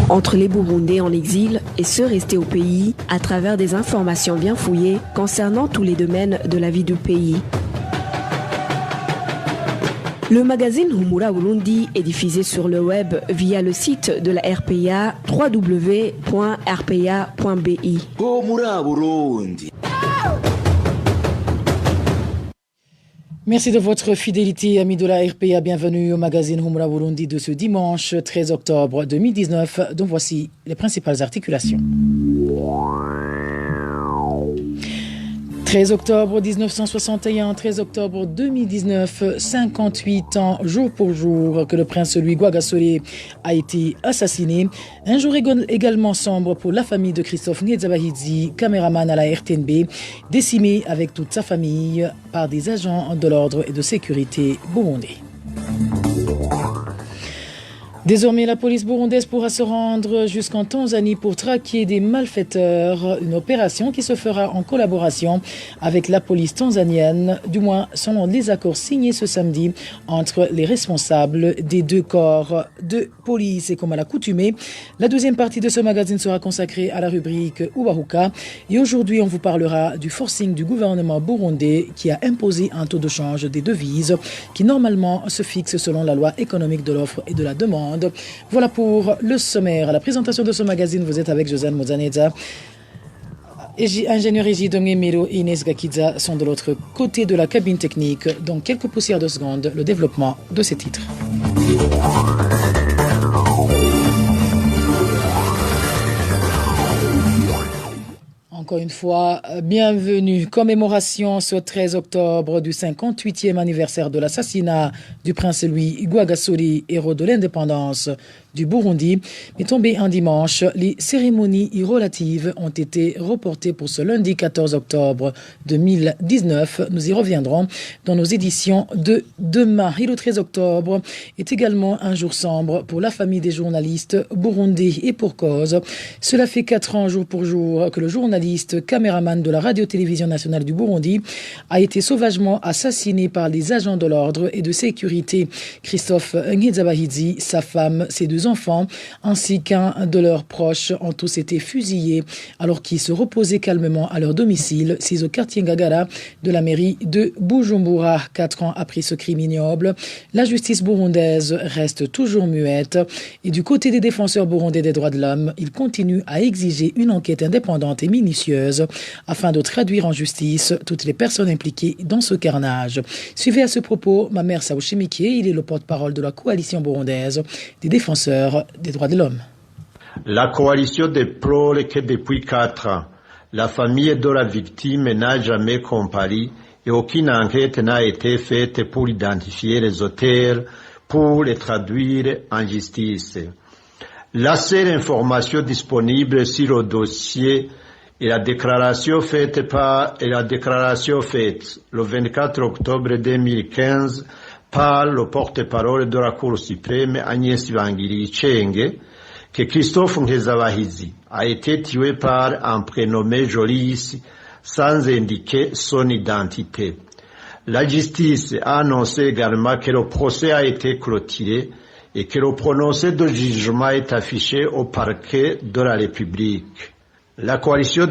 entre les Burundais en exil et ceux restés au pays à travers des informations bien fouillées concernant tous les domaines de la vie du pays. Le magazine Humura Burundi est diffusé sur le web via le site de la RPA www.rpa.bi. Humura Burundi. Merci de votre fidélité, amis de la RPA. Bienvenue au magazine Humura Burundi de ce dimanche 13 octobre 2019, dont voici les principales articulations. 13 octobre 1961, 13 octobre 2019, 58 ans jour pour jour que le prince Louis Rwagasore a été assassiné. Un jour également sombre pour la famille de Christophe Ngezabahidzi, caméraman à la RTNB, décimé avec toute sa famille par des agents de l'ordre et de sécurité burundais. Désormais, la police burundaise pourra se rendre jusqu'en Tanzanie pour traquer des malfaiteurs, une opération qui se fera en collaboration avec la police tanzanienne, du moins selon les accords signés ce samedi entre les responsables des deux corps de police. Et comme à l'accoutumée, la deuxième partie de ce magazine sera consacrée à la rubrique Ubahuka. Et aujourd'hui, on vous parlera du forcing du gouvernement burundais qui a imposé un taux de change des devises qui normalement se fixe selon la loi économique de l'offre et de la demande. Voilà pour le sommaire. À la présentation de ce magazine, vous êtes avec Josiane Mozaneza. Ingénieur Ejidong Melo et Inès Gakidza sont de l'autre côté de la cabine technique. Dans quelques poussières de secondes, le développement de ces titres. Encore une fois, bienvenue. Commémoration ce 13 octobre du 58e anniversaire de l'assassinat du prince Louis Rwagasore, héros de l'indépendance du Burundi. Mais tombé un dimanche, les cérémonies relatives ont été reportées pour ce lundi 14 octobre 2019. Nous y reviendrons dans nos éditions de demain. Et le 13 octobre est également un jour sombre pour la famille des journalistes burundais et pour cause. Cela fait 4 ans jour pour jour que le journaliste caméraman de la radio-télévision nationale du Burundi a été sauvagement assassiné par les agents de l'ordre et de sécurité. Christophe Ngezabahidzi, sa femme, ses 2 enfants, ainsi qu'un de leurs proches ont tous été fusillés alors qu'ils se reposaient calmement à leur domicile, c'est au quartier Ngagara de la mairie de Bujumbura. 4 ans après ce crime ignoble, la justice burundaise reste toujours muette et du côté des défenseurs burundais des droits de l'homme, ils continuent à exiger une enquête indépendante et minutieuse afin de traduire en justice toutes les personnes impliquées dans ce carnage. Suivez à ce propos Mamer Saouchimike, il est le porte-parole de la coalition burundaise des défenseurs des droits de l'homme. La coalition déplore que depuis 4 ans, la famille de la victime n'a jamais comparé et aucune enquête n'a été faite pour identifier les auteurs, pour les traduire en justice. La seule information disponible sur le dossier est la déclaration faite le 24 octobre 2015 par le porte-parole de la Cour suprême Agnès Bangiri-Chenge que Christophe Ngezabahidzi a été tué par un prénommé Jolis sans indiquer son identité. La justice a annoncé également que le procès a été clôturé et que le prononcé de jugement est affiché au parquet de la République. La coalition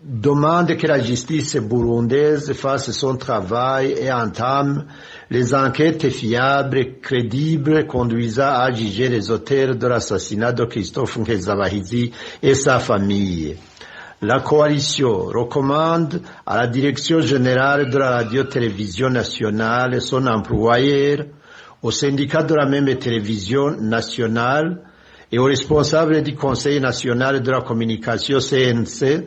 demande que la justice burundaise fasse son travail et entame les enquêtes fiables et crédibles conduisant à juger les auteurs de l'assassinat de Christophe Ngezabahidzi et sa famille. La coalition recommande à la direction générale de la radio-télévision nationale, son employeur, au syndicat de la même télévision nationale et aux responsables du Conseil national de la communication CNC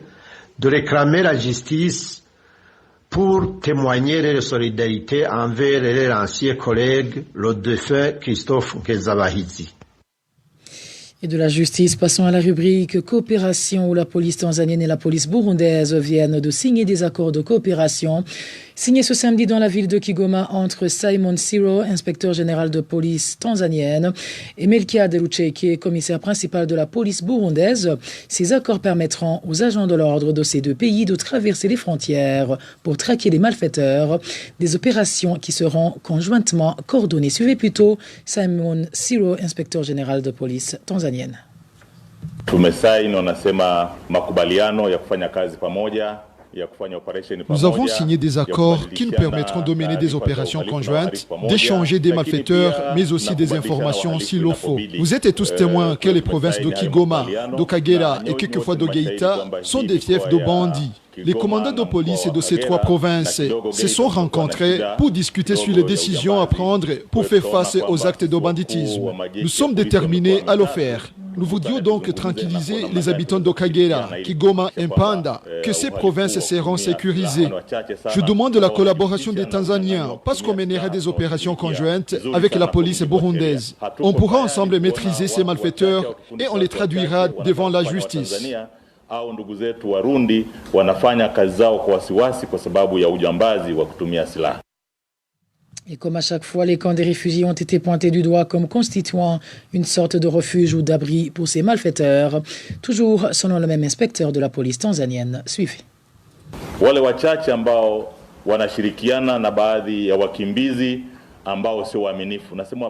de réclamer la justice pour témoigner de solidarité envers leurs anciens collègues, le défunt Christophe Ngezabahidzi. Et de la justice, passons à la rubrique coopération où la police tanzanienne et la police burundaise viennent de signer des accords de coopération. Signés ce samedi dans la ville de Kigoma entre Simon Siro, inspecteur général de police tanzanienne, et Melkia Delucheke, commissaire principal de la police burundaise. Ces accords permettront aux agents de l'ordre de ces deux pays de traverser les frontières pour traquer les malfaiteurs. Des opérations qui seront conjointement coordonnées. Suivez plutôt Simon Siro, inspecteur général de police tanzanienne. Tumesaini wanasema makubaliano ya kufanya kazi pamoja. Nous avons signé des accords qui nous permettront de mener des opérations conjointes, d'échanger des malfaiteurs, mais aussi des informations s'il le faut. Vous êtes tous témoins que les provinces de Kigoma, de Kagera et quelquefois de Geita sont des fiefs de bandits. Les commandants de police de ces trois provinces se sont rencontrés pour discuter sur les décisions à prendre pour faire face aux actes de banditisme. Nous sommes déterminés à le faire. Nous voudrions donc tranquilliser les habitants de Kagera, Kigoma et Mpanda, que ces provinces seront sécurisées. Je demande la collaboration des Tanzaniens parce qu'on mènera des opérations conjointes avec la police burundaise. On pourra ensemble maîtriser ces malfaiteurs et on les traduira devant la justice. Au ndugu zetu Warundi wanafanya kazi zao kwa wasiwasi kwa sababu ya ujambazi wa kutumia silaha. Et comme à chaque fois, les camps des réfugiés ont été pointés du doigt comme constituant une sorte de refuge ou d'abri pour ces malfaiteurs. Toujours selon le même inspecteur de la police tanzanienne. Suivez. Wale wachache ambao wanashirikiana na baadhi ya wakimbizi.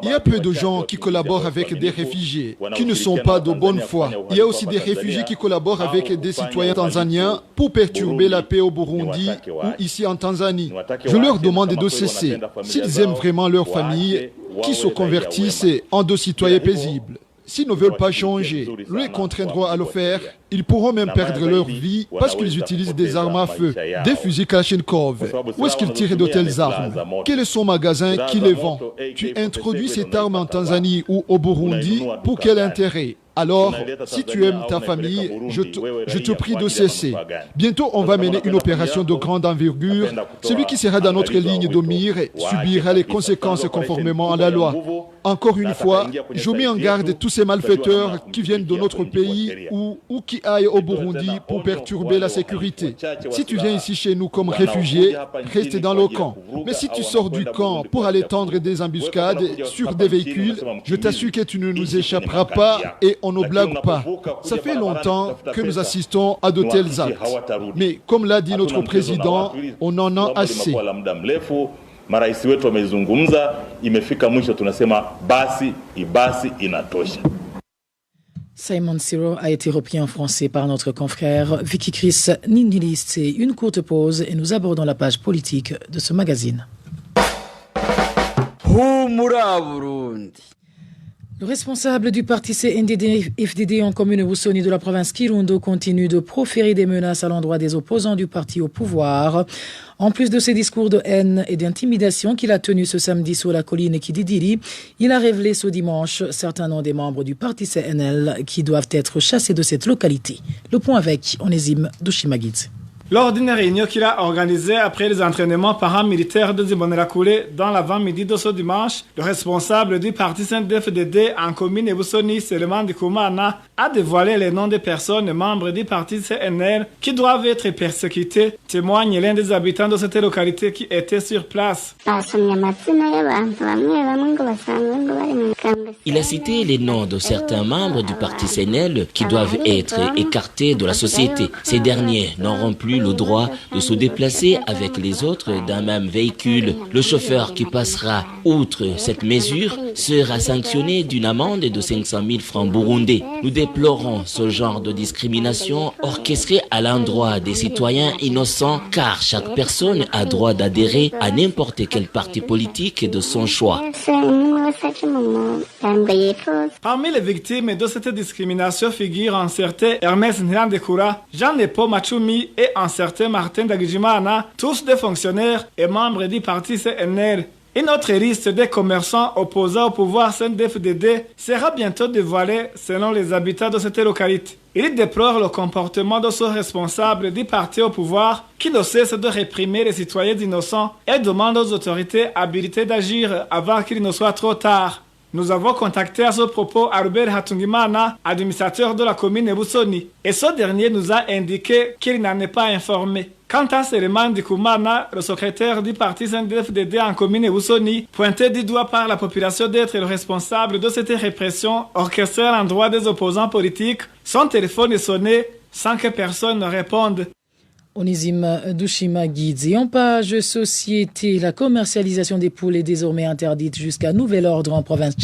Il y a peu de gens qui collaborent avec des réfugiés, qui ne sont pas de bonne foi. Il y a aussi des réfugiés qui collaborent avec des citoyens tanzaniens pour perturber la paix au Burundi ou ici en Tanzanie. Je leur demande de cesser. S'ils aiment vraiment leur famille, qu'ils se convertissent en de citoyens paisibles. S'ils ne veulent pas changer, nous les contraindrons à le faire. Ils pourront même perdre leur vie parce qu'ils utilisent des armes à feu, des fusils Kalachnikov. Où est-ce qu'ils tirent de telles armes? Quel est son magasin qui les vend? Tu introduis cette arme en Tanzanie ou au Burundi pour quel intérêt? Alors, si tu aimes ta famille, je te prie de cesser. Bientôt, on va mener une opération de grande envergure. Celui qui sera dans notre ligne de mire subira les conséquences conformément à la loi. Encore une fois, je mets en garde tous ces malfaiteurs qui viennent de notre pays ou qui aillent au Burundi pour perturber la sécurité. Si tu viens ici chez nous comme réfugié, reste dans le camp. Mais si tu sors du camp pour aller tendre des embuscades sur des véhicules, je t'assure que tu ne nous échapperas pas et on ne blague pas. Ça fait longtemps que nous assistons à de tels actes. Mais comme l'a dit notre président, on en a assez. Marais wetu wamezungumza, imefika mwisho, tunasema basi inatosha. Simon Siro a été repris en français par notre confrère Vicky Chris Nindilis. C'est une courte pause et nous abordons la page politique de ce magazine. Le responsable du parti CNDD-FDD en commune Busoni de la province Kirundo continue de proférer des menaces à l'endroit des opposants du parti au pouvoir. En plus de ses discours de haine et d'intimidation qu'il a tenus ce samedi sur la colline Kididiri, il a révélé ce dimanche certains noms des membres du parti CNL qui doivent être chassés de cette localité. Le point avec Onésime Dushimagidze. Lors d'une réunion qu'il a organisée après les entraînements paramilitaires de Zimbabwe dans l'avant-midi de ce dimanche, le responsable du parti CNDD-FDD en commune Busoni, Seleman Dikumana, a dévoilé les noms des personnes membres du parti CNL qui doivent être persécutées, témoigne l'un des habitants de cette localité qui était sur place. Il a cité les noms de certains membres du parti CNL qui doivent être écartés de la société. Ces derniers n'auront plus le droit de se déplacer avec les autres d'un même véhicule. Le chauffeur qui passera outre cette mesure sera sanctionné d'une amende de 500 000 francs burundais. Nous déplorons ce genre de discrimination orchestrée à l'endroit des citoyens innocents car chaque personne a droit d'adhérer à n'importe quel parti politique de son choix. Parmi les victimes de cette discrimination figurent un certain Hermès Nirandekura, Jean-Nepo Machumi et un certain Martin Dagijimana, tous des fonctionnaires et membres du parti CNL. Une autre liste des commerçants opposés au pouvoir CNDD-FDD sera bientôt dévoilée selon les habitants de cette localité. Ils déplorent le comportement de ce responsable du parti au pouvoir qui ne cesse de réprimer les citoyens innocents et demande aux autorités habilitées d'agir avant qu'il ne soit trop tard. Nous avons contacté à ce propos Albert Hatungimana, administrateur de la commune Busoni, et ce dernier nous a indiqué qu'il n'en est pas informé. Quant à Seleman Dikumana, le secrétaire du parti CNDD-FDD en commune Busoni, pointé du doigt par la population d'être le responsable de cette répression orchestrée à l'endroit des opposants politiques, son téléphone est sonné sans que personne ne réponde. Onésime Dushima-Guidzi. En page société, la commercialisation des poules est désormais interdite jusqu'à nouvel ordre en province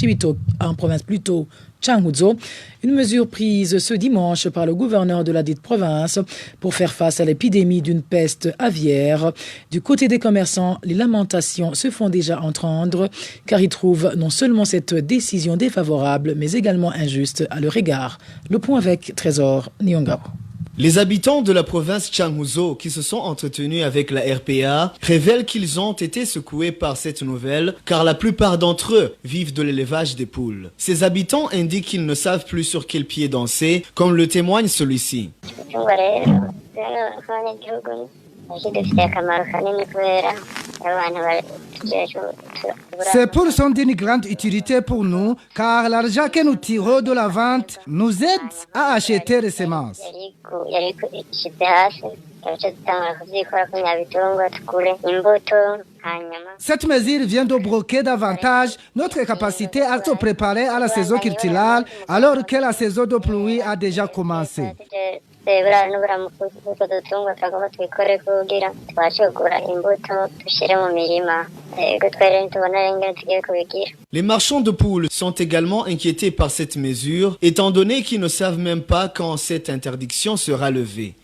Changuzo. Une mesure prise ce dimanche par le gouverneur de la dite province pour faire face à l'épidémie d'une peste aviaire. Du côté des commerçants, les lamentations se font déjà entendre car ils trouvent non seulement cette décision défavorable mais également injuste à leur égard. Le point avec Trésor Nyongabo. Les habitants de la province Changuzo qui se sont entretenus avec la RPA révèlent qu'ils ont été secoués par cette nouvelle car la plupart d'entre eux vivent de l'élevage des poules. Ces habitants indiquent qu'ils ne savent plus sur quel pied danser, comme le témoigne celui-ci. Ces poules sont d'une grande utilité pour nous car l'argent que nous tirons de la vente nous aide à acheter des semences. Cette mesure vient de bloquer davantage notre capacité à se préparer à la saison culturelle alors que la saison de pluie a déjà commencé. Les marchands de poules sont également inquiétés par cette mesure, étant donné qu'ils ne savent même pas quand cette interdiction sera levée.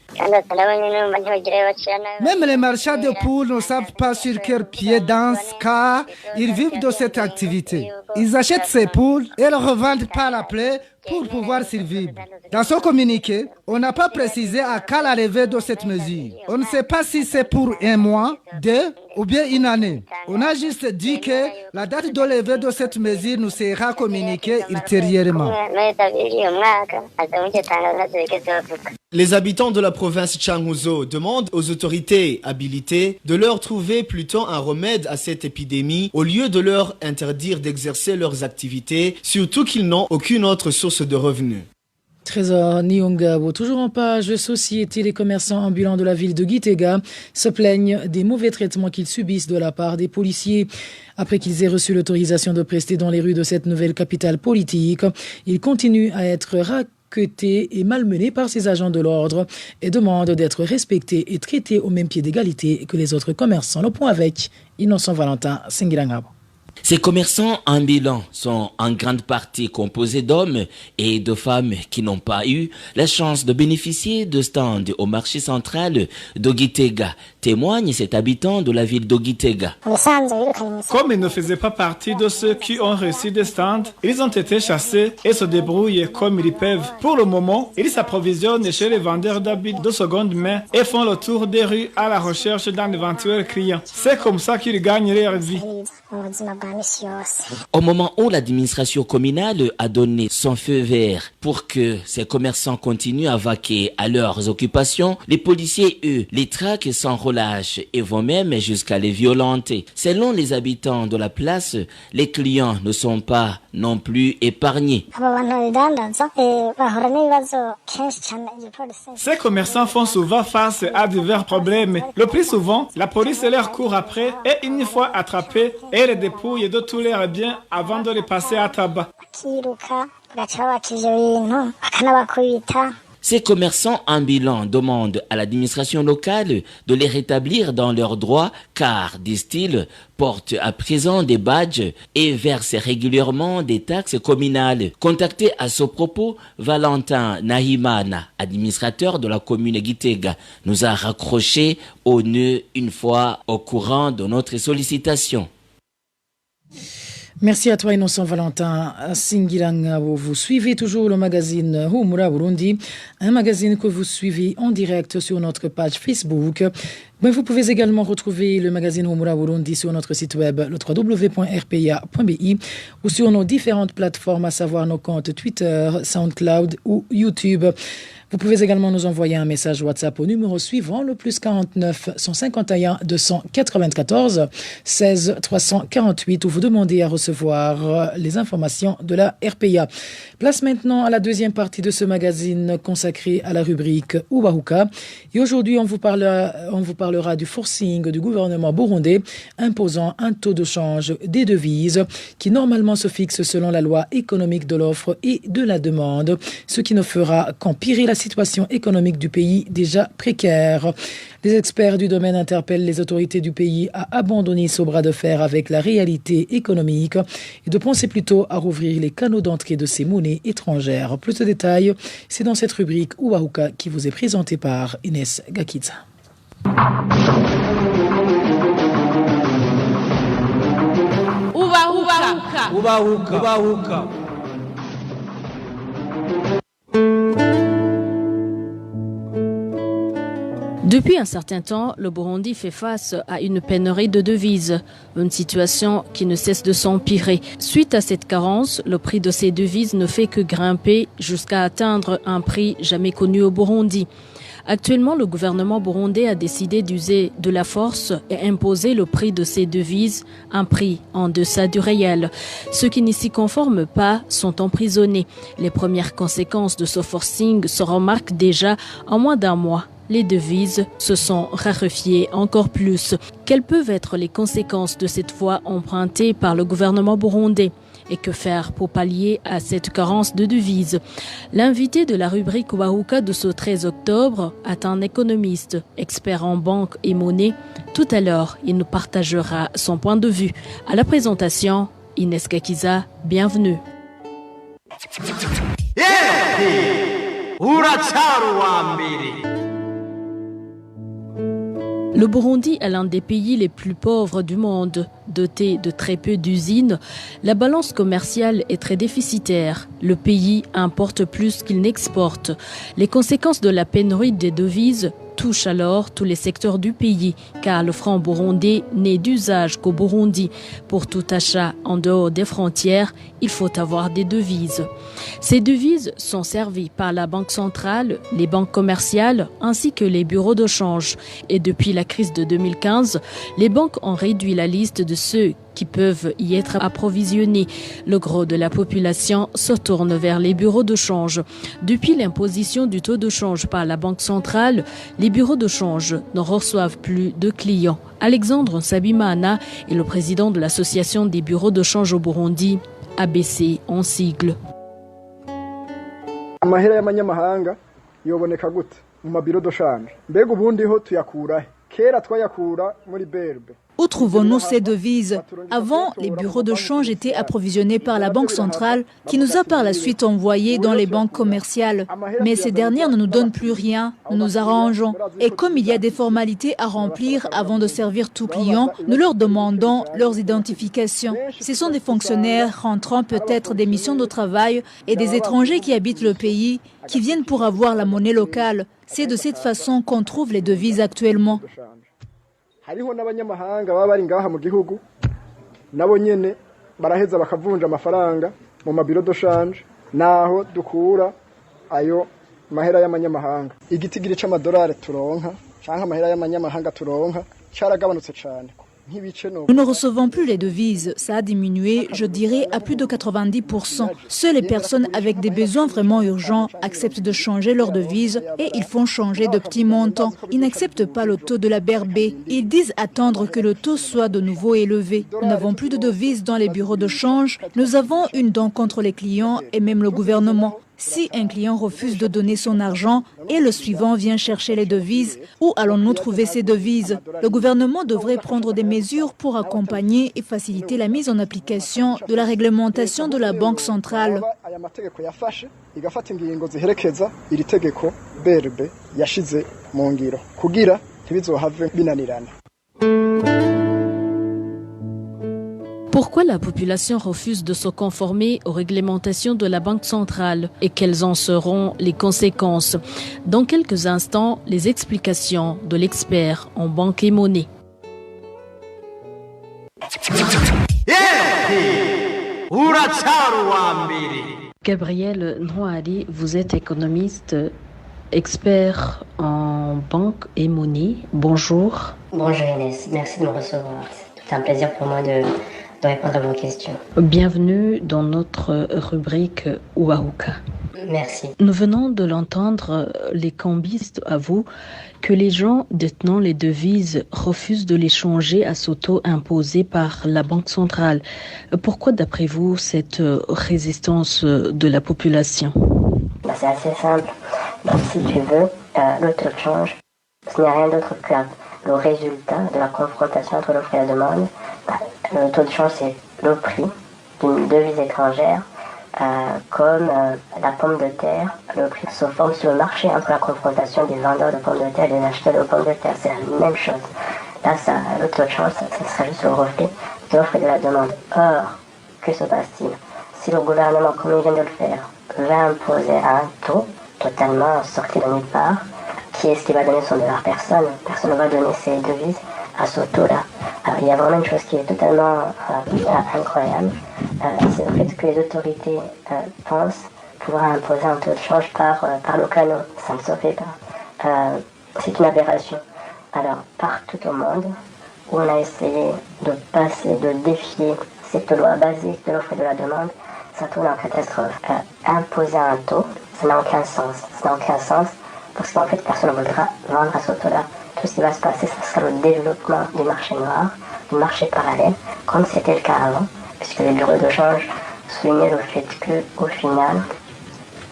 Même les marchands de poules ne savent pas sur quel pied dansent car ils vivent de cette activité. Ils achètent ces poules et les revendent par l'appel pour pouvoir survivre. Dans ce communiqué, on n'a pas précisé à quand l'arrivée de cette mesure. On ne sait pas si c'est pour un mois, 2 ou bien une année. On a juste dit que la date de levée de cette mesure nous sera communiquée ultérieurement. Les habitants de la province Changuzo demandent aux autorités habilitées de leur trouver plutôt un remède à cette épidémie au lieu de leur interdire d'exercer leurs activités, surtout qu'ils n'ont aucune autre source de revenus. Trésor Nyongabo, toujours en page société, les commerçants ambulants de la ville de Gitega se plaignent des mauvais traitements qu'ils subissent de la part des policiers. Après qu'ils aient reçu l'autorisation de prester dans les rues de cette nouvelle capitale politique, ils continuent à être raquettés et malmenés par ces agents de l'ordre et demandent d'être respectés et traités au même pied d'égalité que les autres commerçants. Le point avec Innocent Valentin Sengilangabo. Ces commerçants ambulants sont en grande partie composés d'hommes et de femmes qui n'ont pas eu la chance de bénéficier de stands au marché central d'Ogitega, témoigne cet habitant de la ville d'Ogitega. Comme ils ne faisaient pas partie de ceux qui ont reçu des stands, ils ont été chassés et se débrouillent comme ils peuvent. Pour le moment, ils s'approvisionnent chez les vendeurs d'habits de seconde main et font le tour des rues à la recherche d'un éventuel client. C'est comme ça qu'ils gagnent leur vie. Au moment où l'administration communale a donné son feu vert pour que ces commerçants continuent à vaquer à leurs occupations, les policiers, eux, les traquent sans relâche et vont même jusqu'à les violenter. Selon les habitants de la place, les clients ne sont pas non plus épargnés. Ces commerçants font souvent face à divers problèmes. Le plus souvent, la police leur court après et une fois attrapés, elle les dépouille de tous leurs biens avant de les passer à tabac. Ces commerçants ambulants demandent à l'administration locale de les rétablir dans leurs droits car, disent-ils, portent à présent des badges et versent régulièrement des taxes communales. Contacté à ce propos, Valentin Nahimana, administrateur de la commune Gitega, nous a raccroché au nœud une fois au courant de notre sollicitation. Merci à toi Innocent Valentin Singilangabo. Vous suivez toujours le magazine Humura Burundi, un magazine que vous suivez en direct sur notre page Facebook. Mais vous pouvez également retrouver le magazine Humura Burundi sur notre site web, le www.rpa.bi, ou sur nos différentes plateformes, à savoir nos comptes Twitter, SoundCloud ou YouTube. Vous pouvez également nous envoyer un message WhatsApp au numéro suivant, le +49 151 294 16 348, où vous demandez à recevoir les informations de la RPA. Place maintenant à la deuxième partie de ce magazine consacré à la rubrique Ubahuka. Et aujourd'hui, on vous parlera du forcing du gouvernement burundais imposant un taux de change des devises qui normalement se fixe selon la loi économique de l'offre et de la demande, ce qui ne fera qu'empirer la situation économique du pays déjà précaire. Les experts du domaine interpellent les autorités du pays à abandonner ce bras de fer avec la réalité économique et de penser plutôt à rouvrir les canaux d'entrée de ces monnaies étrangères. Plus de détails, c'est dans cette rubrique Uwahuka qui vous est présentée par Inès Gakiza. Uwahuka. Depuis un certain temps, le Burundi fait face à une pénurie de devises, une situation qui ne cesse de s'empirer. Suite à cette carence, le prix de ces devises ne fait que grimper jusqu'à atteindre un prix jamais connu au Burundi. Actuellement, le gouvernement burundais a décidé d'user de la force et imposer le prix de ces devises, un prix en deçà du réel. Ceux qui n'y s'y conforment pas sont emprisonnés. Les premières conséquences de ce forcing se remarquent déjà en moins d'un mois. Les devises se sont raréfiées encore plus. Quelles peuvent être les conséquences de cette voie empruntée par le gouvernement burundais? Et que faire pour pallier à cette carence de devises? L'invité de la rubrique Uwahuka de ce 13 octobre est un économiste, expert en banque et monnaie. Tout à l'heure, il nous partagera son point de vue. À la présentation, Inès Gakiza, bienvenue. Le Burundi est l'un des pays les plus pauvres du monde. Doté de très peu d'usines, la balance commerciale est très déficitaire. Le pays importe plus qu'il n'exporte. Les conséquences de la pénurie des devises touchent alors tous les secteurs du pays, car le franc burundais n'est d'usage qu'au Burundi. Pour tout achat en dehors des frontières, il faut avoir des devises. Ces devises sont servies par la Banque centrale, les banques commerciales ainsi que les bureaux de change. Et depuis la crise de 2015, les banques ont réduit la liste de ceux qui peuvent y être approvisionnés. Le gros de la population se tourne vers les bureaux de change. Depuis l'imposition du taux de change par la Banque centrale, les bureaux de change ne reçoivent plus de clients. Alexandre Nsabimana est le président de l'association des bureaux de change au Burundi, ABC en sigle. Amahera y'amanyamahanga yoboneka gute mu mabiro de change? Mbega ubundi ho tuyakura he? Kera twayakura muri berbe. Où trouvons-nous ces devises? Avant, les bureaux de change étaient approvisionnés par la Banque centrale qui nous a par la suite envoyés dans les banques commerciales. Mais ces dernières ne nous donnent plus rien, nous nous arrangeons. Et comme il y a des formalités à remplir avant de servir tout client, nous leur demandons leurs identifications. Ce sont des fonctionnaires rentrant peut-être des missions de travail et des étrangers qui habitent le pays, qui viennent pour avoir la monnaie locale. C'est de cette façon qu'on trouve les devises actuellement. Hariho n'abanyamahanga baba bari ngaha mu gihugu nabo nyene baraheza bakavunja amafaranga mu mabiro de change naho dukura ayo mahera y'amanyamahanga. Igitigiri c'amadolari turonka canke amahera y'amanyamahanga turonka caragabanutse cyane. Nous ne recevons plus les devises. Ça a diminué, je dirais, à plus de 90%. Seules les personnes avec des besoins vraiment urgents acceptent de changer leurs devises et ils font changer de petits montants. Ils n'acceptent pas le taux de la BRB. Ils disent attendre que le taux soit de nouveau élevé. Nous n'avons plus de devises dans les bureaux de change. Nous avons une dent contre les clients et même le gouvernement. Si un client refuse de donner son argent et le suivant vient chercher les devises, où allons-nous trouver ces devises? Le gouvernement devrait prendre des mesures pour accompagner et faciliter la mise en application de la réglementation de la Banque centrale. Pourquoi la population refuse de se conformer aux réglementations de la Banque centrale et quelles en seront les conséquences? Dans quelques instants, les explications de l'expert en banque et monnaie. Gabriel Noari, vous êtes économiste, expert en banque et monnaie. Bonjour. Bonjour Inès, merci de me recevoir. C'est un plaisir pour moi de répondre à vos questions. Bienvenue dans notre rubrique Uwahuka. Merci. Nous venons de l'entendre, les cambistes avouent que les gens détenant les devises refusent de les changer à ce taux imposé par la Banque centrale. Pourquoi, d'après vous, cette résistance de la population? C'est assez simple. Donc, si tu veux, le taux de change, ce n'est rien d'autre que le résultat de la confrontation entre l'offre et la demande. Le taux de change, c'est le prix d'une devise étrangère, comme la pomme de terre. Le prix se forme sur le marché entre la confrontation des vendeurs de pommes de terre et des acheteurs de pommes de terre. C'est la même chose. Là, le taux de change, ça serait juste le reflet de l'offre et de la demande. Or, que se passe-t-il? Si le gouvernement, comme il vient de le faire, va imposer un taux totalement sorti de nulle part, qui est-ce qui va donner son dollar? Personne. Personne ne va donner ses devises à ce taux-là. Alors, il y a vraiment une chose qui est totalement incroyable, c'est le fait que les autorités pensent pouvoir imposer un taux de change par le canot. Ça ne se fait pas. C'est une aberration. Alors, partout au monde, où on a essayé de passer, de défier cette loi basique de l'offre et de la demande, ça tourne en catastrophe. Imposer un taux, ça n'a aucun sens. Ça n'a aucun sens parce qu'en fait, personne ne voudra vendre à ce taux-là. Tout ce qui va se passer, ce sera le développement du marché noir, du marché parallèle, comme c'était le cas avant, puisque les bureaux de change soulignaient le fait qu'au final,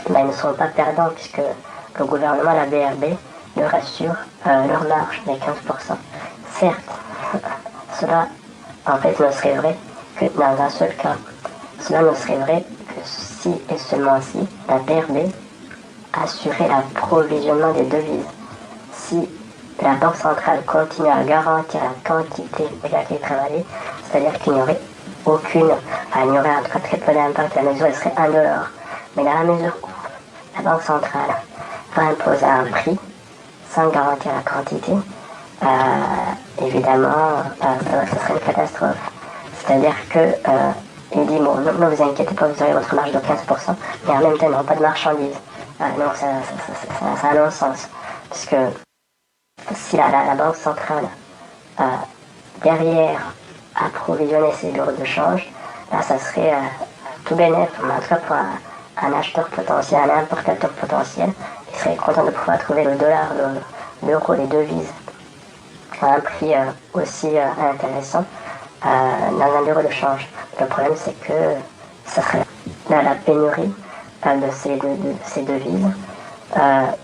ils ne sont pas perdants, puisque le gouvernement, la BRB, leur assure leur marge des 15%. Certes, cela, en fait, ne serait vrai que dans un seul cas. Cela ne serait vrai que si et seulement si la BRB assurait l'approvisionnement des devises. Si la Banque centrale continue à garantir la quantité avec laquelle travailler, c'est-à-dire qu'il n'y aurait aucune, il y aurait en tout cas très peu d'impact, la mesure elle serait 1 $. Mais dans la mesure où la Banque centrale va imposer un prix sans garantir la quantité, évidemment, ce serait une catastrophe. C'est-à-dire que il dit, bon, ne vous inquiétez pas, vous aurez votre marge de 15%, mais en même temps, il n'y aura pas de marchandises. Non, ça a non-sens. Puisque si la Banque centrale, derrière, approvisionnait ses bureaux de change, là, ça serait tout bénéfice, en tout cas pour un acheteur potentiel, un importateur potentiel, il serait content de pouvoir trouver le dollar, l'euro, les devises à un prix aussi intéressant dans un bureau de change. Le problème, c'est que ça serait la pénurie de ces devises,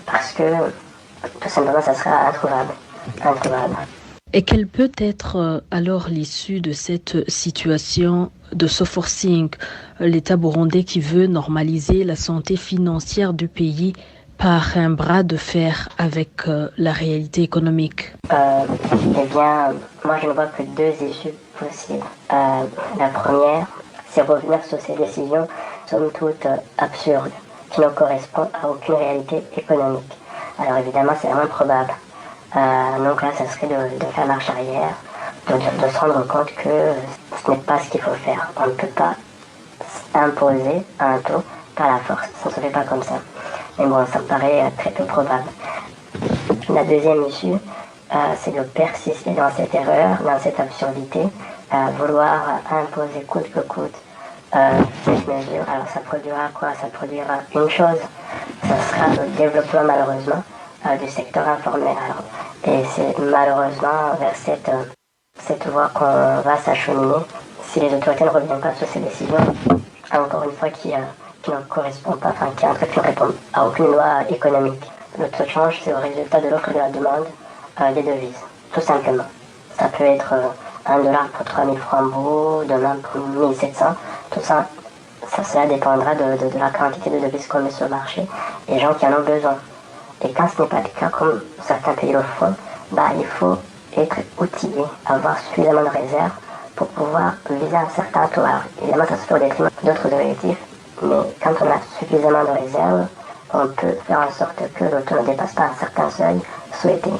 parce que tout simplement, ça serait introuvable. Et quelle peut être alors l'issue de cette situation de ce forcing, l'État burundais qui veut normaliser la santé financière du pays par un bras de fer avec la réalité économique? Eh bien, moi je ne vois que deux issues possibles. La première, c'est revenir sur ces décisions, somme toute absurdes, qui ne correspondent à aucune réalité économique. Alors évidemment, c'est vraiment probable. Donc là, ça serait de faire marche arrière, de se rendre compte que ce n'est pas ce qu'il faut faire. On ne peut pas imposer un taux par la force. Ça ne se fait pas comme ça. Mais bon, ça me paraît très peu probable. La deuxième issue, c'est de persister dans cette erreur, dans cette absurdité, vouloir imposer coûte que coûte cette mesure. Alors ça produira quoi? Ça produira une chose, ça sera le développement malheureusement du secteur informel. Alors, et c'est malheureusement vers cette voie qu'on va s'acheminer si les autorités ne reviennent pas sur ces décisions, encore une fois qui ne correspond pas, qui ne répond à aucune loi économique. Le taux de change, c'est le résultat de l'offre et de la demande des devises, tout simplement. Ça peut être 1 $ pour 3000 francs beaux, demain pour 1700, tout ça, cela dépendra de la quantité de devises qu'on met sur le marché, les gens qui en ont besoin. Et quand ce n'est pas le cas, comme certains pays le font, il faut être outillé, avoir suffisamment de réserves pour pouvoir viser un certain taux. Alors, évidemment, ça se fait au détriment d'autres objectifs, mais quand on a suffisamment de réserves, on peut faire en sorte que le taux ne dépasse pas un certain seuil souhaité.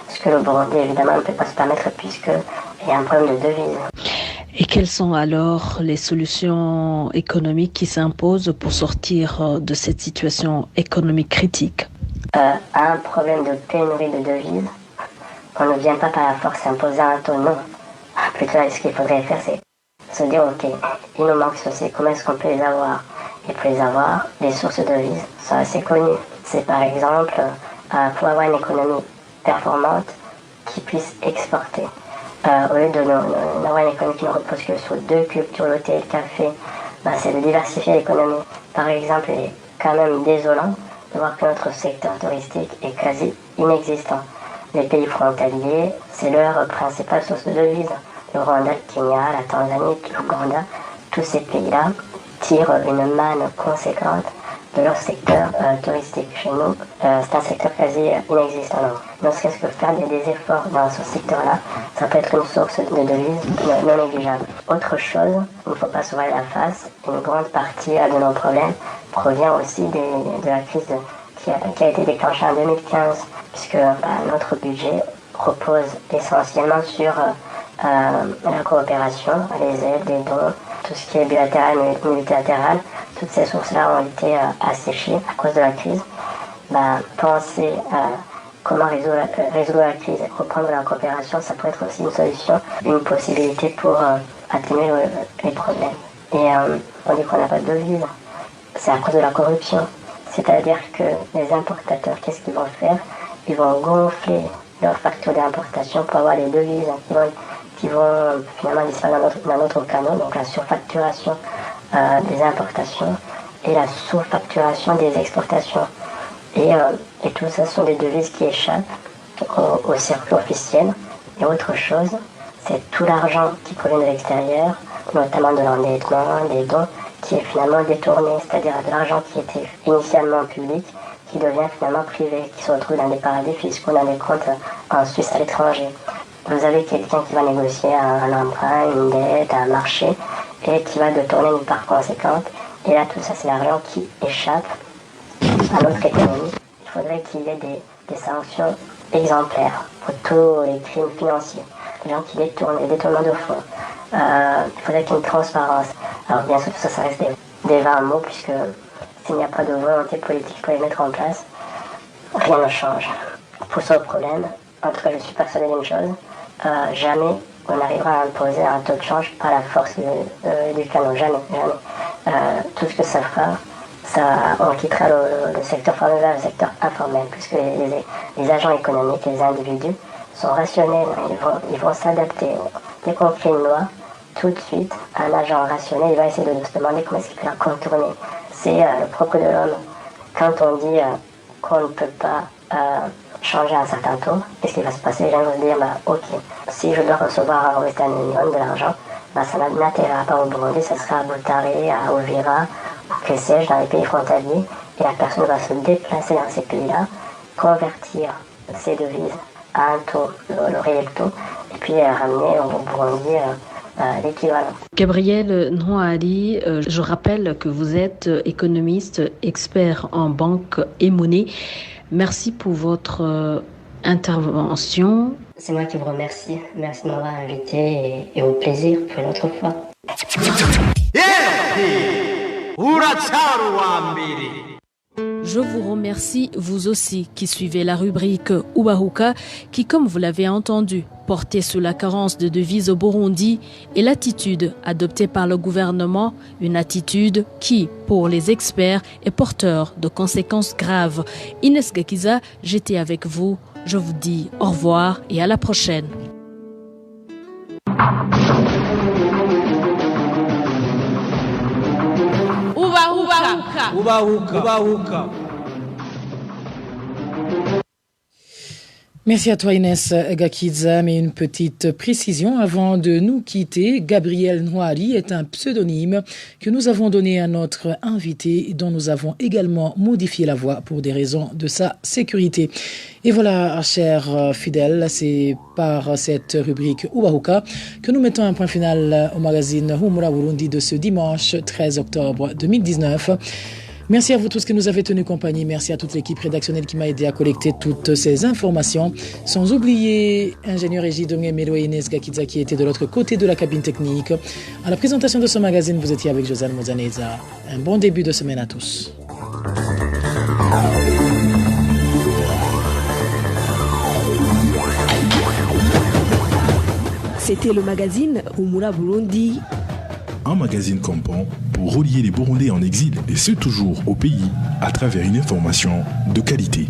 Ce que le Burundi, évidemment, ne peut pas se permettre puisqu'il y a un problème de devise. Et quelles sont alors les solutions économiques qui s'imposent pour sortir de cette situation économique critique? Un problème de pénurie de devises, on ne vient pas par la force imposer un taux, non. Plutôt, ce qu'il faudrait faire, c'est se dire, ok, il nous manque ceci, comment est-ce qu'on peut les avoir? Et pour les avoir, les sources de devises sont assez connues. C'est par exemple, pour avoir une économie performante qui puisse exporter. Au lieu d'avoir une économie qui ne repose que sur deux cultures, le thé et le café, c'est de diversifier l'économie. Par exemple, il est quand même désolant de voir que notre secteur touristique est quasi inexistant. Les pays frontaliers, c'est leur principale source de devises. Le Rwanda, le Kenya, la Tanzanie, l'Ouganda, tous ces pays-là tirent une manne conséquente de leur secteur touristique. Chez nous, c'est un secteur quasi inexistant. Donc, ne serait-ce que faire des efforts dans ce secteur-là, ça peut être une source de devises non négligeable. Autre chose, il ne faut pas se voiler la face, une grande partie de nos problèmes provient aussi de la crise qui a été déclenchée en 2015, puisque notre budget repose essentiellement sur la coopération, les aides, les dons, tout ce qui est bilatéral et multilatéral. Toutes ces sources-là ont été asséchées à cause de la crise. Penser à comment résoudre la crise et reprendre la coopération, ça peut être aussi une solution, une possibilité pour atténuer les problèmes. Et on dit qu'on n'a pas de devise, c'est à cause de la corruption. C'est-à-dire que les importateurs, qu'est-ce qu'ils vont faire? Ils vont gonfler leur facture d'importation pour avoir les devises qui vont finalement disparaître dans notre canal, donc la surfacturation des importations et la sous-facturation des exportations. Et tout ça sont des devises qui échappent au circuit officiel. Et autre chose, c'est tout l'argent qui provient de l'extérieur, notamment de l'endettement, des dons, qui est finalement détourné, c'est-à-dire de l'argent qui était initialement public, qui devient finalement privé, qui se retrouve dans des paradis fiscaux, dans des comptes en Suisse à l'étranger. Vous avez quelqu'un qui va négocier un emprunt, une dette, un marché, et qui va détourner une part conséquente. Et là, tout ça, c'est l'argent qui échappe à notre économie. Il faudrait qu'il y ait des sanctions exemplaires pour tous les crimes financiers, les gens qui détournent, les détournements de fonds. Il faudrait qu'il y ait une transparence. Alors bien sûr, tout ça reste des vains mots, puisque s'il n'y a pas de volonté politique pour les mettre en place, rien ne change. Pour ce problème, en tout cas, je suis persuadé d'une chose, jamais on n'arrivera à imposer un taux de change par la force du canon, jamais. Tout ce que ça fera, on quittera le secteur formel vers le secteur informel, puisque les agents économiques, les individus sont rationnels, ils vont s'adapter. Dès qu'on crée une loi, tout de suite, un agent rationnel, il va essayer de se demander comment est-ce qu'il peut la contourner. C'est le propre de l'homme. Quand on dit qu'on ne peut pas changer un certain taux, qu'est-ce qui va se passer? Les gens vont se dire, ok, si je dois recevoir à Western Union de l'argent, ça n'atterrira pas au Burundi, ça sera à Butare, à Uvira, ou que sais-je, dans les pays frontaliers, et la personne va se déplacer dans ces pays-là, convertir ses devises à un taux, le réel taux, et puis ramener au Burundi l'équivalent. Gabriel Nhouari, je rappelle que vous êtes économiste, expert en banque et monnaie. Merci pour votre intervention. C'est moi qui vous remercie. Merci de m'avoir invité et au plaisir pour une autre fois. Je vous remercie, vous aussi, qui suivez la rubrique Ubahuka, qui, comme vous l'avez entendu, portait sur la carence de devises au Burundi et l'attitude adoptée par le gouvernement, une attitude qui, pour les experts, est porteur de conséquences graves. Inès Gakiza, j'étais avec vous. Je vous dis au revoir et à la prochaine. Ubahuka. Merci à toi Inès Gakiza, mais une petite précision avant de nous quitter. Gabriel Nhouari est un pseudonyme que nous avons donné à notre invité, dont nous avons également modifié la voix pour des raisons de sa sécurité. Et voilà, chers fidèles, c'est par cette rubrique Ubahuka que nous mettons un point final au magazine Humura Burundi de ce dimanche 13 octobre 2019. Merci à vous tous qui nous avez tenu compagnie. Merci à toute l'équipe rédactionnelle qui m'a aidé à collecter toutes ces informations. Sans oublier ingénieur Ejidonge Melo et Inès Gakiza qui étaient de l'autre côté de la cabine technique. À la présentation de ce magazine, vous étiez avec Josiane Mozaneza. Un bon début de semaine à tous. C'était le magazine Humura Burundi. Un magazine campant pour relier les Burundais en exil et ceux toujours au pays à travers une information de qualité.